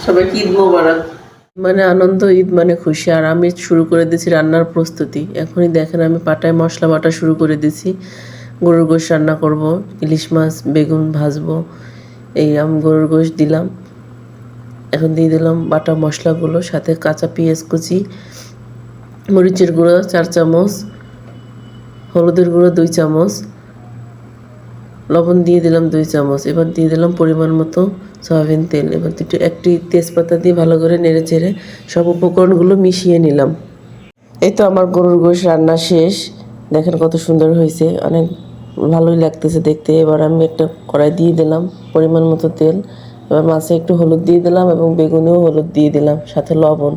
সবাইকে ঈদ মোবারক। মানে আনন্দ, ঈদ মানে খুশি। আর আমি শুরু করে দিয়েছি রান্নার প্রস্তুতি। এখনই দেখেন আমি পাটায় মশলা বাটা শুরু করে দিয়েছি। গরুর গোশ রান্না করব, ইলিশ মাছ বেগুন ভাজবো। এই আমি গরুর গোশ দিলাম, এখন দিয়ে দিলাম বাটা মশলাগুলো, সাথে কাঁচা পেঁয়াজ কুচি, মরিচের গুঁড়ো 4 চামচ, হলুদের গুঁড়ো 2 চামচ, লবণ দিয়ে দিলাম 2 চামচ। এবার দিয়ে দিলাম পরিমাণ মতো সয়াবিন তেল। এবার একটি তেজপাতা দিয়ে ভালো করে নেড়ে চেড়ে সব উপকরণগুলো মিশিয়ে নিলাম। এই তো আমার গরুর গোশ রান্না শেষ। দেখেন কত সুন্দর হয়েছে, অনেক ভালোই লাগতেছে দেখতে। এবার আমি একটা কড়াই দিয়ে দিলাম পরিমাণ মতো তেল। এবার মাছে একটু হলুদ দিয়ে দিলাম এবং বেগুনেও হলুদ দিয়ে দিলাম, সাথে লবণ।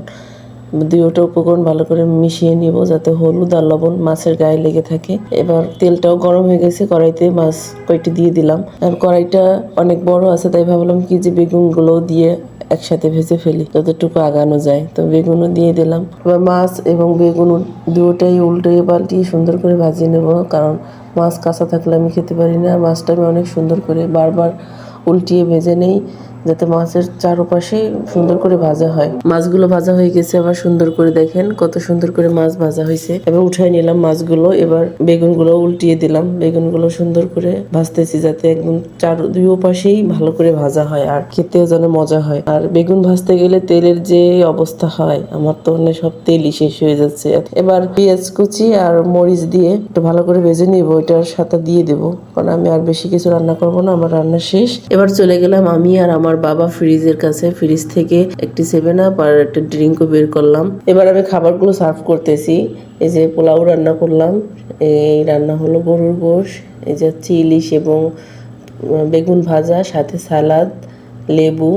দুটো উপকরণ ভালো করে মিশিয়ে নিব যাতে হলুদ আর লবণ মাছের গায়ে লেগে থাকে। এবার তেলটাও গরম হয়ে গেছে, কড়াইতে মাছ কয়টি দিয়ে দিলাম। আর কড়াইটা অনেক বড় আছে, তাই ভাবলাম কি যে বেগুনগুলো দিয়ে একসাথে ভেজে ফেলি, যতটুকু আগানো যায়। তো বেগুনও দিয়ে দিলাম। এবার মাছ এবং বেগুন দুটোটাই উল্টে পাল্টিয়ে সুন্দর করে ভাজিয়ে নেব, কারণ মাছ কাঁচা থাকলে আমি খেতে পারি না। মাছটা আমি অনেক সুন্দর করে বারবার উল্টিয়ে ভেজে নেই, যাতে মাছের চারপাশে সুন্দর করে ভাজা হয়। মাছগুলো ভাজা হয়ে গেছে, আবার সুন্দর করে দেখেন কত সুন্দর করে মাছ ভাজা হয়েছে। এবার উঠাই নিলাম মাছগুলো। এবার বেগুনগুলো উল্টিয়ে দিলাম, বেগুনগুলো সুন্দর করে ভাজতেছি যাতে একদম দুই পাশেই ভালো করে ভাজা হয় আর খেতেও যেন মজা হয়। আর বেগুন ভাজতে গেলে তেলের যে অবস্থা হয়, আমার তো সব তেলই শেষ হয়ে যাচ্ছে। এবার পেঁয়াজ কুচি আর মরিচ দিয়ে একটু ভালো করে ভেজে নিব, এটার সাথে দিয়ে দেবো, কারণ আমি আর বেশি কিছু রান্না করবো না, আমার রান্না শেষ। এবার চলে গেলাম আমি আর আমার বাবা ফ্রিজের কাছে। ফ্রিজ থেকে একটি 7 আপ আর একটা ড্রিঙ্কও বের করলাম। এবার আমি খাবারগুলো সার্ভ করতেছি। এই যে পোলাও রান্না করলাম, এই রান্না হলো গরুর গোশ, এই যে ইলিশ এবং বেগুন ভাজা, সাথে সালাদ, লেবু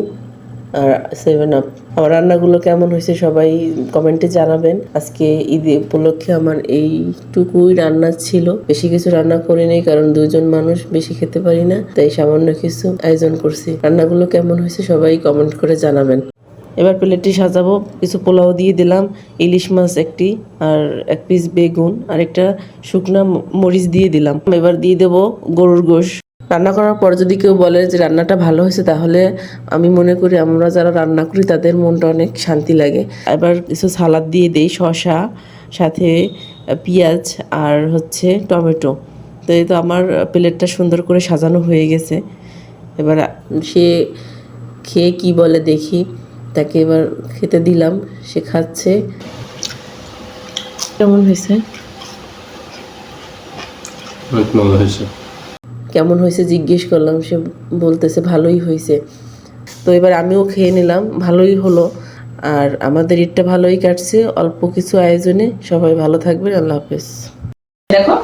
আর 7 আপ। আমার রান্নাগুলো কেমন হয়েছে সবাই কমেন্টে জানাবেন। আজকে ঈদ উপলক্ষে আমার এইটুকুই রান্না ছিল, বেশি কিছু রান্না করিনি, কারণ 2জন মানুষ, বেশি খেতে পারি না, তাই সামান্য কিছু আয়োজন করছি। রান্নাগুলো কেমন হয়েছে সবাই কমেন্ট করে জানাবেন। এবার প্লেটটি সাজাবো, কিছু পোলাও দিয়ে দিলাম, ইলিশ মাছ একটি, আর 1 পিস বেগুন, আর একটা শুকনা মরিচ দিয়ে দিলাম। এবার দিয়ে দেবো গরুর গোশ। রান্না করার পর যদি কেউ বলে যে রান্নাটা ভালো হয়েছে, তাহলে আমি মনে করি আমরা যারা রান্না করি তাদের মনটা অনেক শান্তি লাগে। এবার কিছু সালাদ দিয়ে দেই, শসা, সাথে পেঁয়াজ আর হচ্ছে টমেটো। তো এই তো আমার প্লেটটা সুন্দর করে সাজানো হয়ে গেছে। এবার সে খেয়ে কি বলে দেখি, তাকে এবার খেতে দিলাম, সে খাচ্ছে। কেমন হয়েছে? কেমন হয়েছে জিজ্ঞেস করলাম, সে বলতেছে ভালোই হয়েছে। তো এবার আমিও খেয়ে নিলাম, ভালোই হলো। আর আমাদের ঈদটা ভালোই কাটছে, অল্প কিছু আয়োজনে। সবাই ভালো থাকবেন, আল্লাহ হাফেজ। দেখো